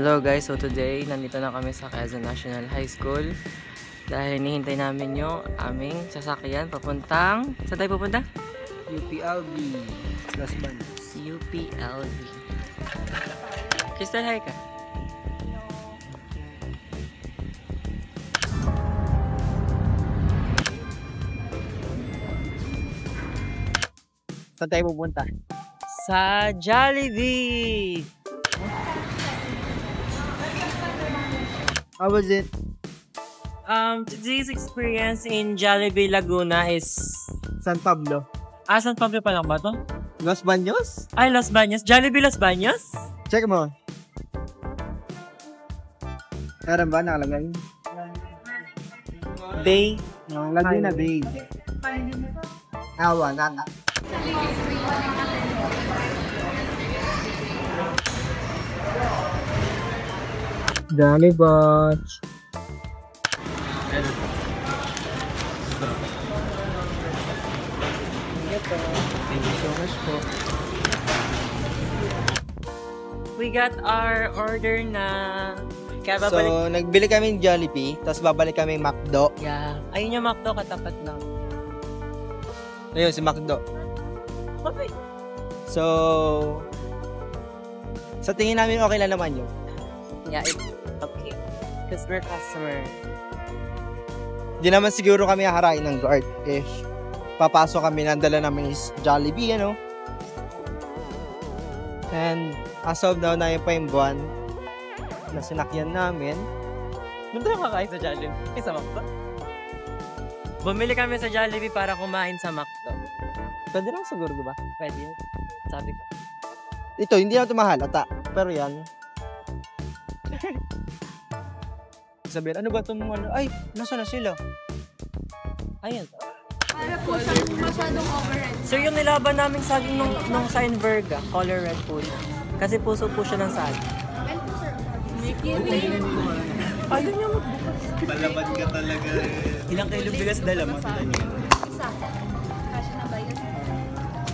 Hello guys, so today nandito na kami sa Quezon National High School dahil hinihintay namin yung aming sasakyan papuntang... Saan tayo pupunta? UPLB Las Baños. UPLB. Crystal, hi ka. Saan tayo pupunta? Sa Jollibee! How was it? Today's experience in Jollibee Laguna is... San Pablo. San Pablo pa lang ba to? Las Baños? Ay, Las Baños. Jollibee Las Baños? Check mo. Meron ba nakalagay? Bay. Nakalagay na Bay. Awa, nana. Jollibee. Thank you so much po. We got our order na. Kaya babalik. So, nagbili kami ng Jollibee, tapos babalik kami McDo. Yeah. Ayun yung McDo, katapat lang. Ayun, si McDo. Okay. So, sa tingin namin okay lang naman yun. Yeah, it's okay. Because we're customer. Hindi naman siguro kami haharain ng guard if papasok kami, nandala namin is Jollibee, ano? And as of now, na yun pa yung buwan na sinakyan namin. Doon tayo kakain sa Jollibee. Sa McDo. Bumili kami sa Jollibee para kumain sa McDo. Pwede lang siguro, diba? Pwede yun. Sabi ko. Ito, hindi na ito mahal, ata. Pero yan. Sabihin, ano ba itong ano? Ay, nasa na sila? Ayun. Para po siya masyadong overhead. Sir, yung nilaban namin saging nung sa Inverga, color red po. Kasi puso po siya ng saging. Well po sir, may kiwi. Ayaw niya magbukas. Palaban ka talaga. Ilang kilo bigas dala mo? Isa. Kasya na ba yun?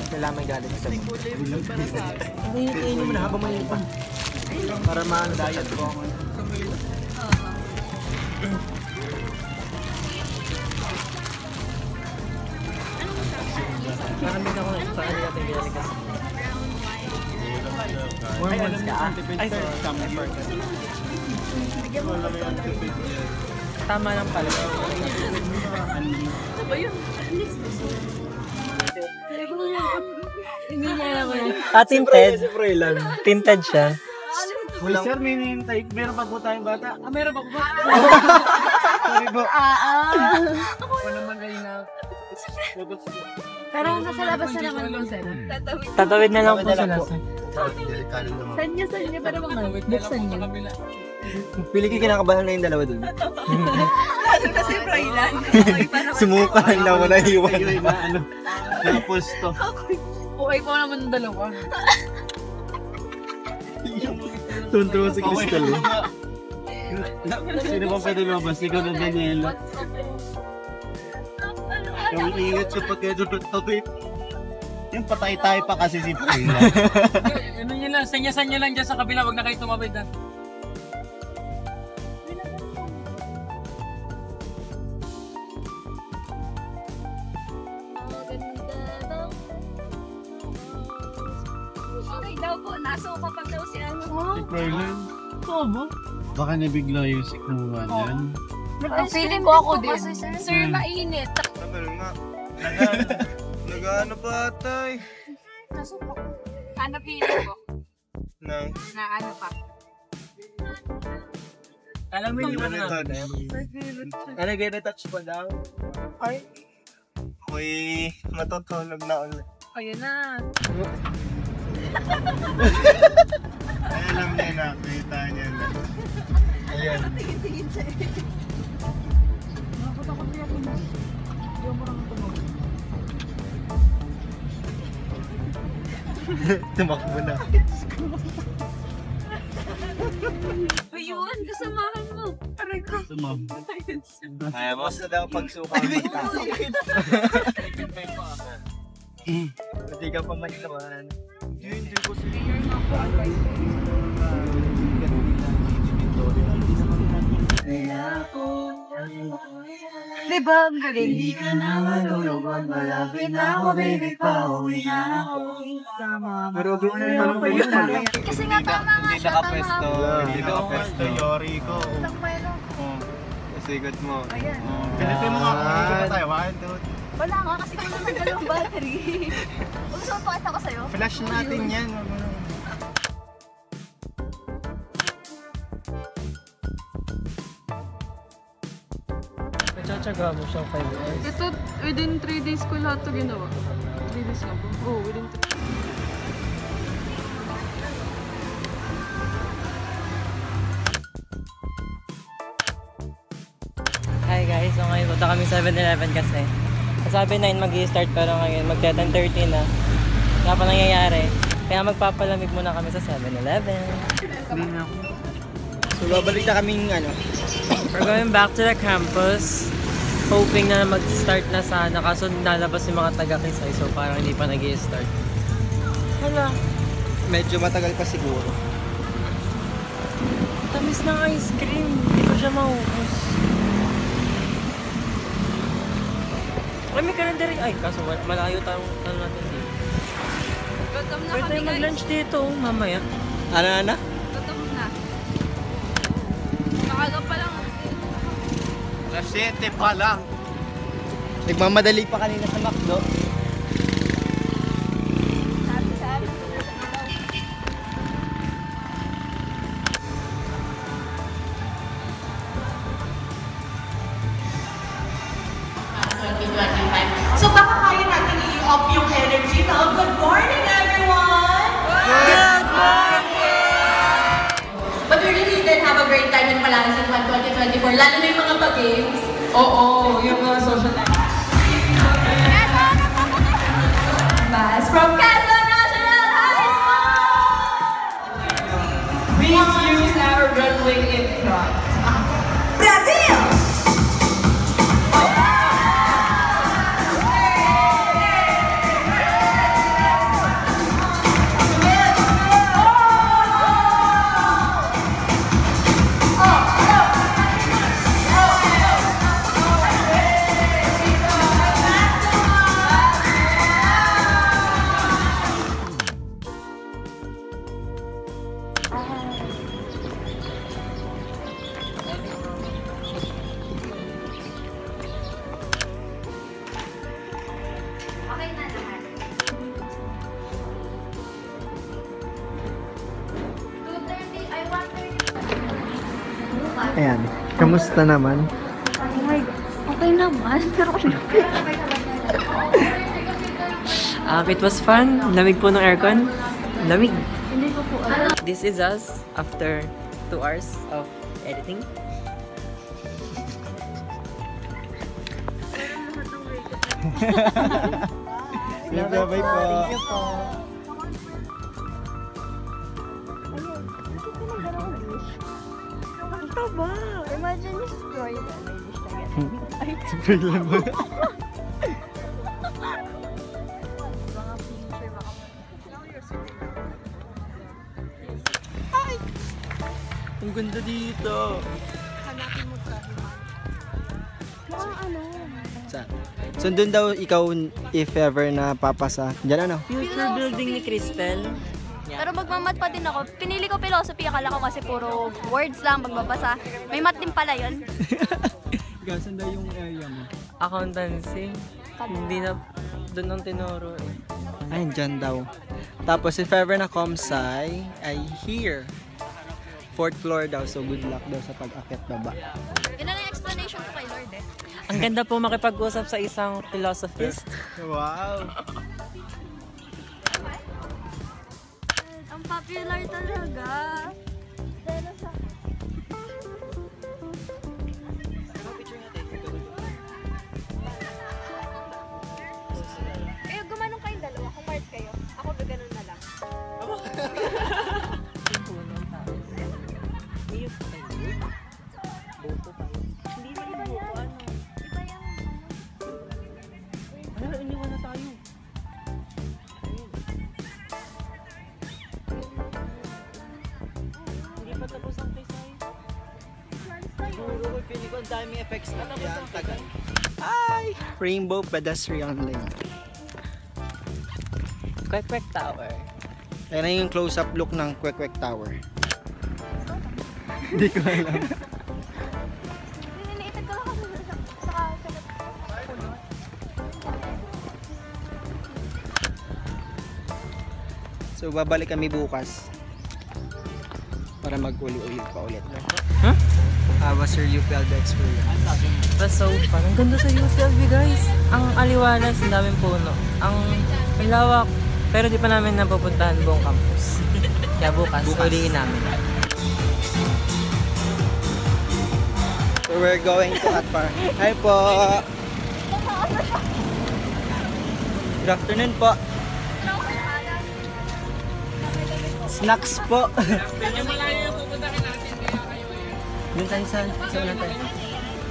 Kailangan may galit sa mga. Para sa akin. Kainin mo na habang may pa. Para maano sa chat ko. Parang bigla ko na paano natin ginalikas. Ay, alam niya. Ay, sir. Tama lang pala. Ano ba yun? Hindi niya alam yun. Tinted. Si Froilan. Tinted siya. Uy, sir, may nintay. Meron pa po tayong bata. Meron pa po ba? Sorry po. Ako naman ay na... Pero nasa labas na naman po sir. Tatawid na lang po sila. Saan niya? Pero mga buksan niya. Pili ko kinakabahan na yung dalawa dun. Lalo na si Froilan. Sumuka lang na wala iwan. Ano? Napusto. Okay po naman ng dalawa. Tuntua si Crystal. Sino bang pwede lumabas? Ikaw na Daniela. Yung ingat sa pagkakatawid. Yung patay tayo pa kasi si Frida. Ano nyo lang, sanya-sanya lang dyan sa kabila, wag na kayo tumabay na. Okay daw po, nasuka pa daw si ano. Si Froilan. Oo ba? Baka nabigla yung sikmuhan. Feeling ko ako din. Sir, mainit. Ano nga? Nag-ano pa atay? Nasuka. Ano feeling ko? Nang Na ano pa? Alam mo yung ano Ano, touch pa daw? ay. Uy, matutulog na ulit. Ayun na. Ay, alam niya na. Kita niya na. Ayan. Tingin-tingin siya. Tumakbo na. Ayun, kasamahan mo. Aray ko. Sumam. Ay, basta daw pagsuka ang magkas. Hindi ka pa magkaman. Hindi ko sila. Mayor nga po. Di ba ang galing? Hindi ka na malulubog, malapit na ako, baby, pauwi na ako. Pero doon na yung tanong kayo. Kasi nga tama nga siya, tama ako. Hindi nakapesto, Yori ko. Sigot mo. Pilitin mo nga kung hindi ka tayo. 1, 2. Wala nga, kasi kung naman dalawang battery. Gusto mo pakita ko sa'yo? Flash natin yan. Natsatsaga mo siyang 5 hours. Ito, within 3 days ko lahat ito ginawa. 3 days nga po. Oo, within 3. Hi guys, so ngayon punta kami 7-Eleven kasi. Sabi 9 mag-i-start pero ngayon magte-10:30 na. Wala pa nangyayari. Kaya magpapalamig muna kami sa 7-Eleven. So babalik na kaming We're going back to the campus. Hoping na mag-start na sana kaso nalabas yung mga taga-Kisay so parang hindi pa nag-i-start. Hala. medyo matagal pa siguro. Tamis ng ice cream. Hindi ko siya maubos. May calendar ay kaso malayo tayong natin dito. Gutom na Pwede kami tayo guys. mag-lunch dito mamaya. Ano? Gutom na. Maaga pa lang. Alas 7 pa lang. Nagmamadali pa kanina sa McDo. So baka kaya natin i-up yung energy now. Good morning, everyone! Good morning! But we really did have a great time in Palancing Fund 2024, lalo na yung mga pag-games. Oo, yung mga social life. Mas from Quezon National High School! Please use our runway in front. Brazil! Okay na lahat. 2:30, I want 30. Ayan. Kamusta naman? Okay naman, pero It was fun. Lamig po ng aircon. Lamig. hindi ko po alam. This is us after 2 hours of editing. Bye-bye po. Thank you po. Ito ba? Imagine you scroll na may wish na ganun. Bigla mo. Mga picture, baka Ang ganda dito. hanapin mo ka. Mga ano? So doon daw ikaw if ever na papasa. Diyan ano? Future building ni Cristel. Pero magmamat pa din ako. Pinili ko philosophy, akala ko kasi puro words lang magbabasa. May math din pala yun. Saan daw yung area mo? Accountancy. Hindi na doon ang tinuro eh. Ayun, dyan daw. Tapos if ever na comsci, ay here. 4th floor daw, so good luck daw sa pag-akit baba. Yun na yung explanation ko kay Lord eh. Ang ganda po makipag-usap sa isang philosophist. Wow! Ang popular talaga. Pero sa... Eh, gumanong kayong dalawa. Kung part kayo. Ako gaganon na lang. Hindi na iba yan. Iba yan. Ano, iniwan na tayo. Hindi pa tapos ang kisay. Pili ko ang daming effects na yan, tagal. Ay! Rainbow Pedestrian Lane. Kwek-kwek tower. Ayan na yung close-up look ng Kwek-kwek Tower. Hindi ko alam. Niliitan ko lang kasi sa kulot. So babalik kami bukas para mag-uli-uli pa ulit. Huh? How was your UPLB experience? It was so fun. Ang ganda sa UPLB guys. Ang aliwalas, ang daming puno. Ang lawak. Pero di pa namin napupuntahan buong campus. Kaya bukas. Uliin namin. So we're going to Atpar. Hi po! Good afternoon po. Snacks po. Medyo malayo yung pupuntakin natin kaya kayo Doon tayo sa ulan tayo.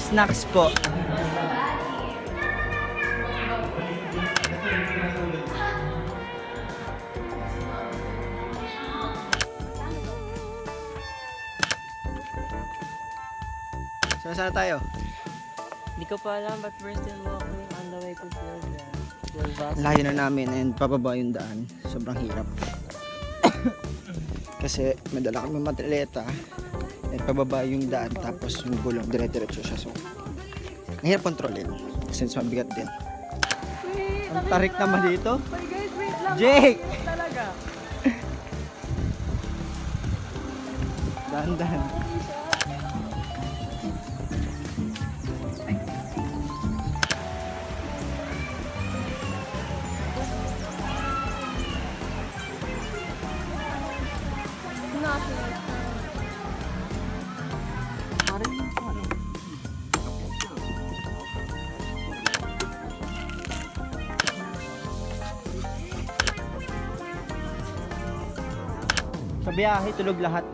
Snacks po. Saan tayo? Hindi ko pa alam but we're still walking on the way to Silvas. Layo na namin and pababa yung daan. Sobrang hirap. Kasi madala kami matileta and pababa yung daan tapos yung gulong dire-diretso siya. So, mahirap kontrolin since mabigat din. Ang tarik naman dito. Guys, wait lang. Jake! Talaga. Dahan-dahan. Sa biyahe, tulog lahat.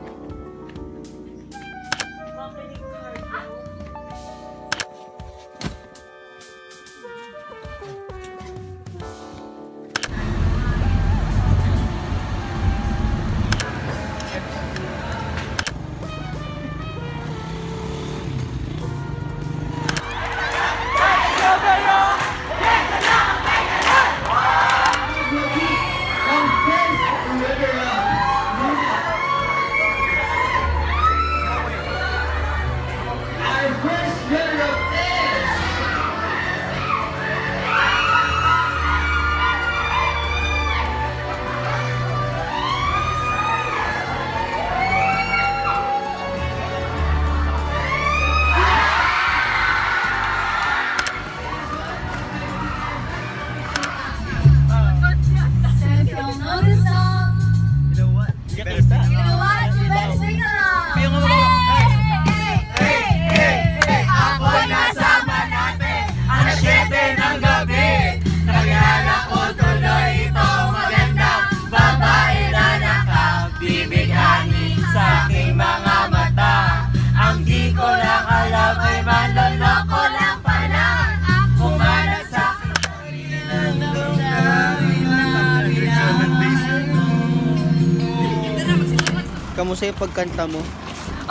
Kamusta yung pagkanta mo?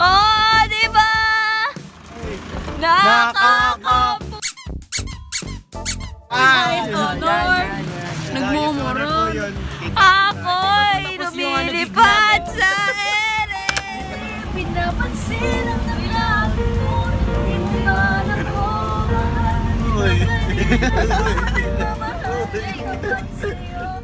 Oh, di ba? Nakakapu... Ay, honor! Nagmumuro. Ako'y lumilipad sa ere. Pinapansin ang nangyabi ko. Hindi alam ko mahal. Hindi ko mahal. Hindi ko mahal sa'yo.